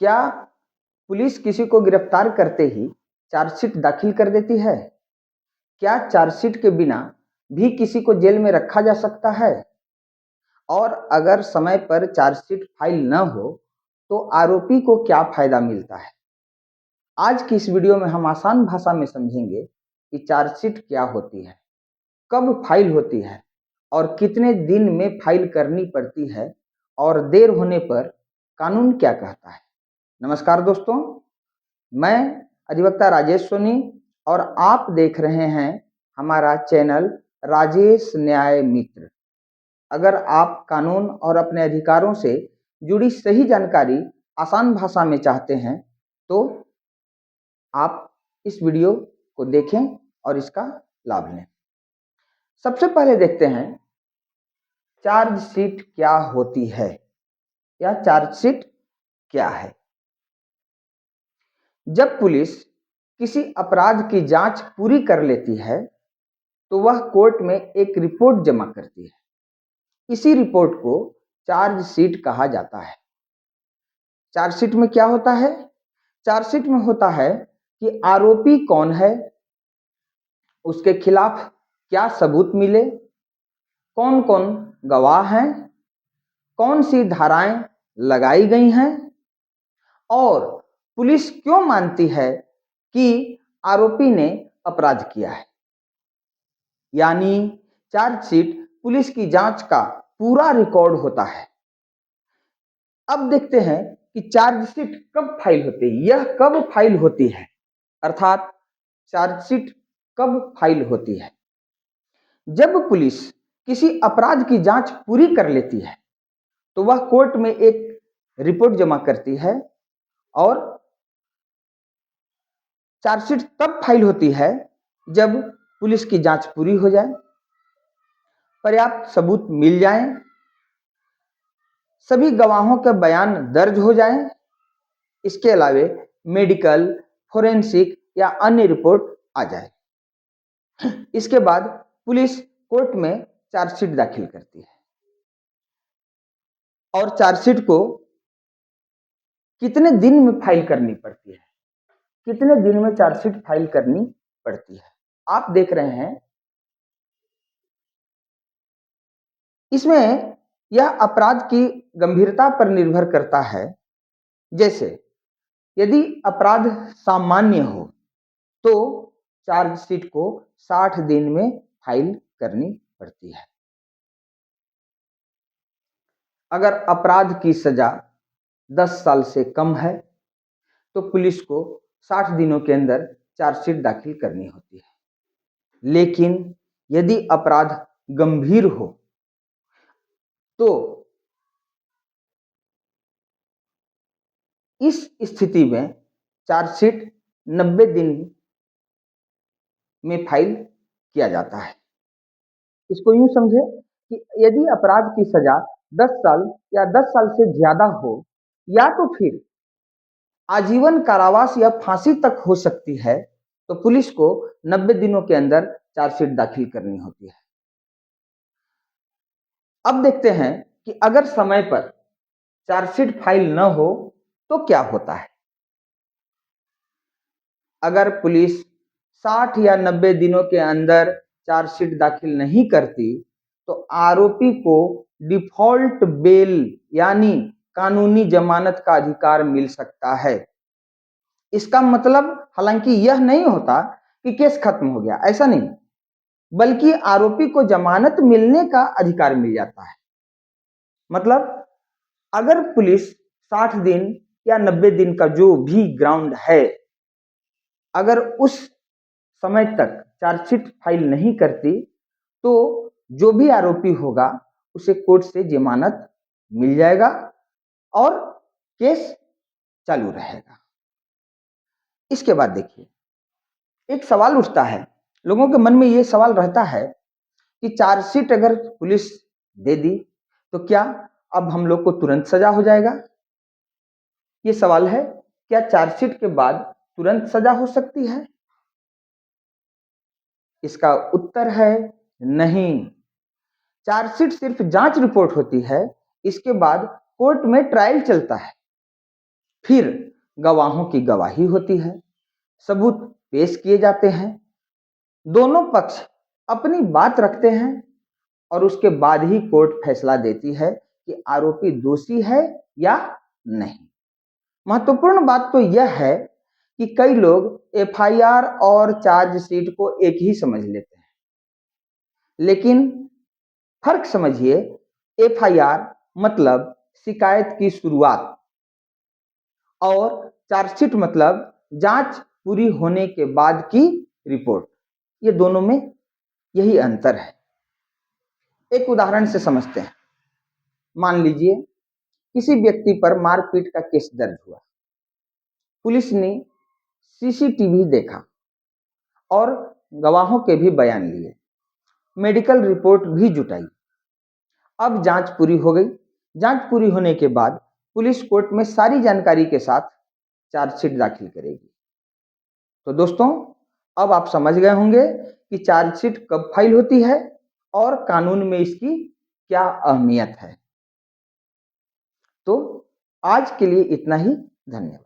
क्या पुलिस किसी को गिरफ्तार करते ही चार्जशीट दाखिल कर देती है? क्या चार्जशीट के बिना भी किसी को जेल में रखा जा सकता है? और अगर समय पर चार्जशीट फाइल न हो तो आरोपी को क्या फायदा मिलता है? आज की इस वीडियो में हम आसान भाषा में समझेंगे कि चार्जशीट क्या होती है, कब फाइल होती है और कितने दिन में फाइल करनी पड़ती है, और देर होने पर कानून क्या कहता है। नमस्कार दोस्तों, मैं अधिवक्ता राजेश सोनी और आप देख रहे हैं हमारा चैनल राजेश न्याय मित्र। अगर आप कानून और अपने अधिकारों से जुड़ी सही जानकारी आसान भाषा में चाहते हैं तो आप इस वीडियो को देखें और इसका लाभ लें। सबसे पहले देखते हैं चार्जशीट क्या होती है या चार्जशीट क्या है। जब पुलिस किसी अपराध की जांच पूरी कर लेती है तो वह कोर्ट में एक रिपोर्ट जमा करती है। इसी रिपोर्ट को चार्जशीट कहा जाता है। चार्जशीट में क्या होता है? चार्जशीट में होता है कि आरोपी कौन है, उसके खिलाफ क्या सबूत मिले, कौन कौन गवाह हैं, कौन सी धाराएं लगाई गई हैं और पुलिस क्यों मानती है कि आरोपी ने अपराध किया है। यानी चार्जशीट पुलिस की जांच का पूरा रिकॉर्ड होता है। अब देखते हैं कि चार्जशीट कब फाइल होती है, यह कब फाइल होती है, अर्थात चार्जशीट कब फाइल होती है। जब पुलिस किसी अपराध की जांच पूरी कर लेती है तो वह कोर्ट में एक रिपोर्ट जमा करती है और चार्जशीट तब फाइल होती है जब पुलिस की जांच पूरी हो जाए, पर्याप्त सबूत मिल जाएं, सभी गवाहों के बयान दर्ज हो जाएं, इसके अलावे मेडिकल, फोरेंसिक या अन्य रिपोर्ट आ जाए। इसके बाद पुलिस कोर्ट में चार्जशीट दाखिल करती है और चार्जशीट को कितने दिन में फाइल करनी पड़ती है, कितने दिन में चार्जशीट फाइल करनी पड़ती है, आप देख रहे हैं। इसमें यह अपराध की गंभीरता पर निर्भर करता है। जैसे यदि अपराध सामान्य हो तो चार्जशीट को 60 दिन में फाइल करनी पड़ती है। अगर अपराध की सजा 10 साल से कम है तो पुलिस को 60 दिनों के अंदर चार्जशीट दाखिल करनी होती है। लेकिन यदि अपराध गंभीर हो तो इस स्थिति में चार्जशीट 90 दिन में फाइल किया जाता है। इसको यूं समझे कि यदि अपराध की सजा 10 साल या 10 साल से ज्यादा हो या तो फिर आजीवन कारावास या फांसी तक हो सकती है तो पुलिस को 90 दिनों के अंदर चार्जशीट दाखिल करनी होती है। अब देखते हैं कि अगर समय पर चार्जशीट फाइल न हो तो क्या होता है। अगर पुलिस 60 या 90 दिनों के अंदर चार्जशीट दाखिल नहीं करती तो आरोपी को डिफॉल्ट बेल यानी कानूनी जमानत का अधिकार मिल सकता है। इसका मतलब हालांकि यह नहीं होता कि केस खत्म हो गया, ऐसा नहीं, बल्कि आरोपी को जमानत मिलने का अधिकार मिल जाता है। मतलब अगर पुलिस 60 दिन या 90 दिन का जो भी ग्राउंड है, अगर उस समय तक चार्जशीट फाइल नहीं करती तो जो भी आरोपी होगा उसे कोर्ट से जमानत मिल जाएगा और केस चालू रहेगा। इसके बाद देखिए, एक सवाल उठता है, लोगों के मन में यह सवाल रहता है कि चार्जशीट अगर पुलिस दे दी तो क्या अब हम लोग को तुरंत सजा हो जाएगा? ये सवाल है, क्या चार्जशीट के बाद तुरंत सजा हो सकती है? इसका उत्तर है नहीं। चार्जशीट सिर्फ जांच रिपोर्ट होती है, इसके बाद कोर्ट में ट्रायल चलता है, फिर गवाहों की गवाही होती है, सबूत पेश किए जाते हैं, दोनों पक्ष अपनी बात रखते हैं और उसके बाद ही कोर्ट फैसला देती है कि आरोपी दोषी है या नहीं। महत्वपूर्ण बात तो यह है कि कई लोग एफआईआर और चार्जशीट को एक ही समझ लेते हैं, लेकिन फर्क समझिए। एफआईआर मतलब शिकायत की शुरुआत और चार्जशीट मतलब जांच पूरी होने के बाद की रिपोर्ट। ये दोनों में यही अंतर है। एक उदाहरण से समझते हैं। मान लीजिए किसी व्यक्ति पर मारपीट का केस दर्ज हुआ, पुलिस ने सीसीटीवी देखा और गवाहों के भी बयान लिए, मेडिकल रिपोर्ट भी जुटाई। अब जांच पूरी हो गई। जांच पूरी होने के बाद पुलिस कोर्ट में सारी जानकारी के साथ चार्जशीट दाखिल करेगी। तो दोस्तों, अब आप समझ गए होंगे कि चार्जशीट कब फाइल होती है और कानून में इसकी क्या अहमियत है। तो आज के लिए इतना ही। धन्यवाद।